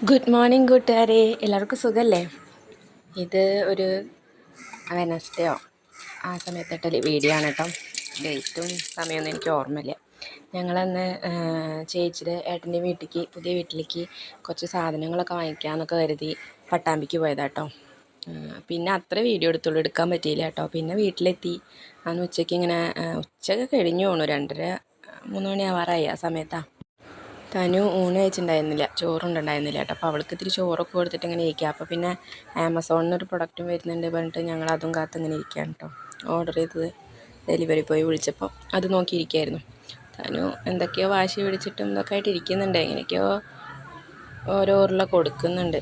Good morning കൂട്ടുകാരെ, എല്ലാവർക്കും സുഖമല്ലേ? ഇത് ഒരു വെനസ്ഡേയോ ആ സമയത്തിട്ട വീഡിയോ ആണ് കേട്ടോ. ഡേറ്റും സമയമൊന്നും എനിക്ക് ഓർമ്മയില്ല. ഞങ്ങളന്ന് ചേച്ചിയുടെ ഏട്ടൻ്റെ വീട്ടിലേക്ക്, പുതിയ വീട്ടിലേക്ക് കുറച്ച് സാധനങ്ങളൊക്കെ വാങ്ങിക്കാമെന്നൊക്കെ കരുതി പട്ടാമ്പിക്ക് പോയതാട്ടോ. പിന്നെ അത്ര വീഡിയോ എടുക്കാൻ പറ്റിയില്ല കേട്ടോ. പിന്നെ വീട്ടിലെത്തി. അന്ന് ഉച്ചയ്ക്ക് ഇങ്ങനെ ഉച്ചയൊക്കെ കഴിഞ്ഞു പോകണു, 2:30-3 മണി ആവാറായി. ആ സമയത്താണ് തനു ഊണ് കഴിച്ചിട്ടുണ്ടായിരുന്നില്ല, ചോറുണ്ടായിരുന്നില്ല കേട്ടോ. അപ്പോൾ അവൾക്ക് ഇത്തിരി ചോറൊക്കെ കൊടുത്തിട്ട് ഇങ്ങനെ ഇരിക്കുക. അപ്പോൾ പിന്നെ ആമസോണിൽ പ്രൊഡക്റ്റും വരുന്നുണ്ട് പറഞ്ഞിട്ട് ഞങ്ങൾ അതും കാത്ത് ഇങ്ങനെ ഇരിക്കുകയാണ് കേട്ടോ. ഓർഡർ ചെയ്തത് ഡെലിവറി ബോയ് വിളിച്ചപ്പോൾ അത് നോക്കിയിരിക്കുകയായിരുന്നു. തനു എന്തൊക്കെയോ വാശി പിടിച്ചിട്ടും ഇതൊക്കെ ആയിട്ട് ഇരിക്കുന്നുണ്ട്. എങ്ങനെയൊക്കെയോ ഓരോ ഉരുള കൊടുക്കുന്നുണ്ട്.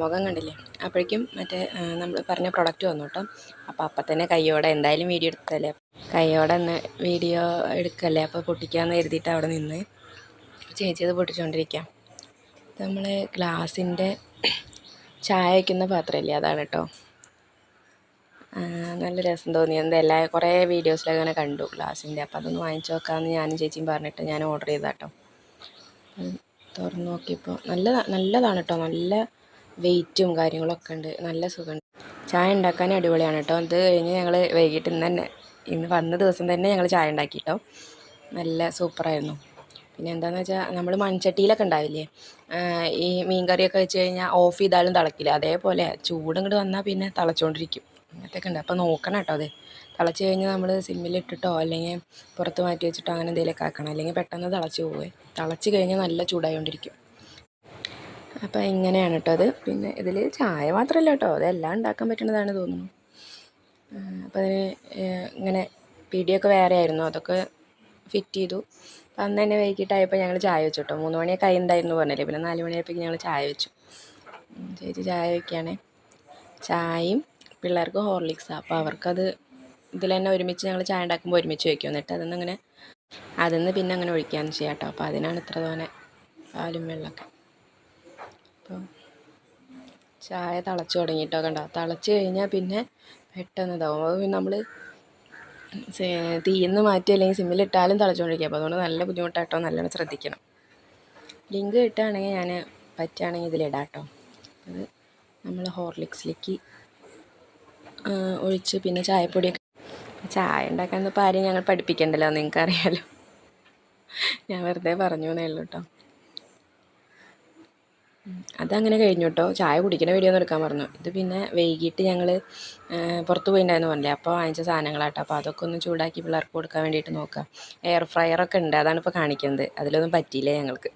മുഖം കണ്ടില്ലേ? അപ്പോഴേക്കും മറ്റേ നമ്മൾ പറഞ്ഞ പ്രൊഡക്റ്റ് വന്നു കേട്ടോ. അപ്പം തന്നെ കയ്യോടെ എന്തായാലും വീഡിയോ എടുത്തല്ലേ, കയ്യോടെ ഒന്ന് വീഡിയോ എടുക്കല്ലേ, അപ്പോൾ പൊട്ടിക്കാമെന്ന് കരുതിയിട്ട് അവിടെ നിന്ന് ചേച്ചി അത് പൊട്ടിച്ചുകൊണ്ടിരിക്കാം. നമ്മൾ ഗ്ലാസിൻ്റെ ചായ വയ്ക്കുന്ന പാത്രമില്ലേ, അതാണ് കേട്ടോ. നല്ല രസം തോന്നി. കുറേ വീഡിയോസിലൊക്കെ അങ്ങനെ കണ്ടു ഗ്ലാസിൻ്റെ. അപ്പോൾ അതൊന്ന് വാങ്ങിച്ചു നോക്കാമെന്ന് ഞാനും ചേച്ചിയും പറഞ്ഞിട്ട് ഞാൻ ഓർഡർ ചെയ്താട്ടോ. തുറന്ന് നോക്കിയപ്പോൾ നല്ലതാണ് കേട്ടോ. നല്ല വെയിറ്റും കാര്യങ്ങളൊക്കെ ഉണ്ട്, നല്ല സുഖമുണ്ട്. ചായ ഉണ്ടാക്കാൻ അടിപൊളിയാണ് കേട്ടോ. അത് കഴിഞ്ഞ് ഞങ്ങൾ വൈകിട്ട് ഇന്ന് വന്ന ദിവസം തന്നെ ഞങ്ങൾ ചായ ഉണ്ടാക്കി കേട്ടോ. നല്ല സൂപ്പറായിരുന്നു. പിന്നെ എന്താണെന്ന് വെച്ചാൽ നമ്മൾ മൺചട്ടിയിലൊക്കെ ഉണ്ടാവില്ലേ, ഈ മീൻ കറിയൊക്കെ വെച്ച് കഴിഞ്ഞാൽ ഓഫ് ചെയ്താലും തിളക്കില്ല, അതേപോലെ ചൂട് ഇങ്ങോട്ട് വന്നാൽ പിന്നെ തിളച്ചുകൊണ്ടിരിക്കും. അങ്ങനത്തെയൊക്കെ ഉണ്ട്. അപ്പോൾ നോക്കണം കേട്ടോ. അത് തിളച്ച് കഴിഞ്ഞാൽ നമ്മൾ സിമ്മിലിട്ടിട്ടോ അല്ലെങ്കിൽ പുറത്ത് മാറ്റി വെച്ചിട്ടോ അങ്ങനെ എന്തെങ്കിലുമൊക്കെ ആക്കണം, അല്ലെങ്കിൽ പെട്ടെന്ന് തിളച്ച് പോവേ. തിളച്ച് കഴിഞ്ഞാൽ നല്ല ചൂടായിക്കൊണ്ടിരിക്കും. അപ്പോൾ ഇങ്ങനെയാണ് കേട്ടോ അത്. പിന്നെ ഇതിൽ ചായ മാത്രമല്ല കേട്ടോ, അതെല്ലാം ഉണ്ടാക്കാൻ പറ്റുന്നതാണ് തോന്നുന്നു. അപ്പോൾ അതിന് ഇങ്ങനെ പിടിയൊക്കെ വേറെ ആയിരുന്നു, അതൊക്കെ ഫിറ്റ് ചെയ്തു. അപ്പം അന്ന് തന്നെ വൈകിട്ടായപ്പോൾ ഞങ്ങൾ ചായ വെച്ചു കേട്ടോ. 3 മണിയൊക്കെ ആയിട്ടുണ്ടായിരുന്നു പറഞ്ഞില്ലേ. പിന്നെ 4 മണിയായപ്പോൾ ഞങ്ങൾ ചായ വെച്ചു. ചേച്ചി ചായ വയ്ക്കുകയാണേ. ചായയും പിള്ളേർക്ക് ഹോർലിക്സാണ്. അപ്പോൾ അവർക്കത് ഇതിൽ തന്നെ ഒരുമിച്ച് ഞങ്ങൾ ചായ ഉണ്ടാക്കുമ്പോൾ ഒരുമിച്ച് വയ്ക്കും. എന്നിട്ട് അതിന്ന് പിന്നെ അങ്ങനെ ഒഴിക്കുകയാണ് ചെയ്യാം കേട്ടോ. അപ്പോൾ അതിനാണ് ഇത്ര തോനെ പാലും വെള്ളമൊക്കെ. അപ്പോൾ ചായ തിളച്ച് തുടങ്ങിയിട്ടോ, കണ്ടോ? തിളച്ച് കഴിഞ്ഞാൽ പിന്നെ പെട്ടെന്ന് ഇതാവും. അത് പിന്നെ നമ്മൾ തീയിന്ന് മാറ്റി അല്ലെങ്കിൽ സിമ്മിലിട്ടാലും തിളച്ചുകൊണ്ടിരിക്കുക. അപ്പോൾ അതുകൊണ്ട് നല്ല ബുദ്ധിമുട്ടാട്ടോ, നല്ലോണം ശ്രദ്ധിക്കണം. ലിങ്ക് കിട്ടുകയാണെങ്കിൽ ഞാൻ പറ്റുകയാണെങ്കിൽ ഇതിലിടാം കേട്ടോ. അത് നമ്മൾ ഹോർലിക്സിലേക്ക് ഒഴിച്ച് പിന്നെ ചായപ്പൊടിയൊക്കെ. ചായ ഉണ്ടാക്കാൻ ഇപ്പോൾ ആരെയും ഞങ്ങൾ പഠിപ്പിക്കണ്ടല്ലോ, നിങ്ങൾക്കറിയാലോ. ഞാൻ വെറുതെ പറഞ്ഞു എന്നേ ഉള്ളൂ കേട്ടോ. അതങ്ങനെ കഴിഞ്ഞു കേട്ടോ. ചായ കുടിക്കുന്ന വീഡിയോ ഒന്നും എടുക്കാൻ പറഞ്ഞു. ഇത് പിന്നെ വൈകിട്ട് ഞങ്ങൾ പുറത്ത് പോയിട്ടുണ്ടായിരുന്നു പറഞ്ഞില്ലേ, അപ്പോൾ വാങ്ങിച്ച സാധനങ്ങളാട്ടോ. അപ്പോൾ അതൊക്കെ ഒന്ന് ചൂടാക്കി പിള്ളേർക്ക് കൊടുക്കാൻ വേണ്ടിയിട്ട് നോക്കാം. എയർ ഫ്രയറൊക്കെ ഉണ്ട്, അതാണ് ഇപ്പോൾ കാണിക്കുന്നത്. അതിലൊന്നും പറ്റിയില്ല ഞങ്ങൾക്ക്.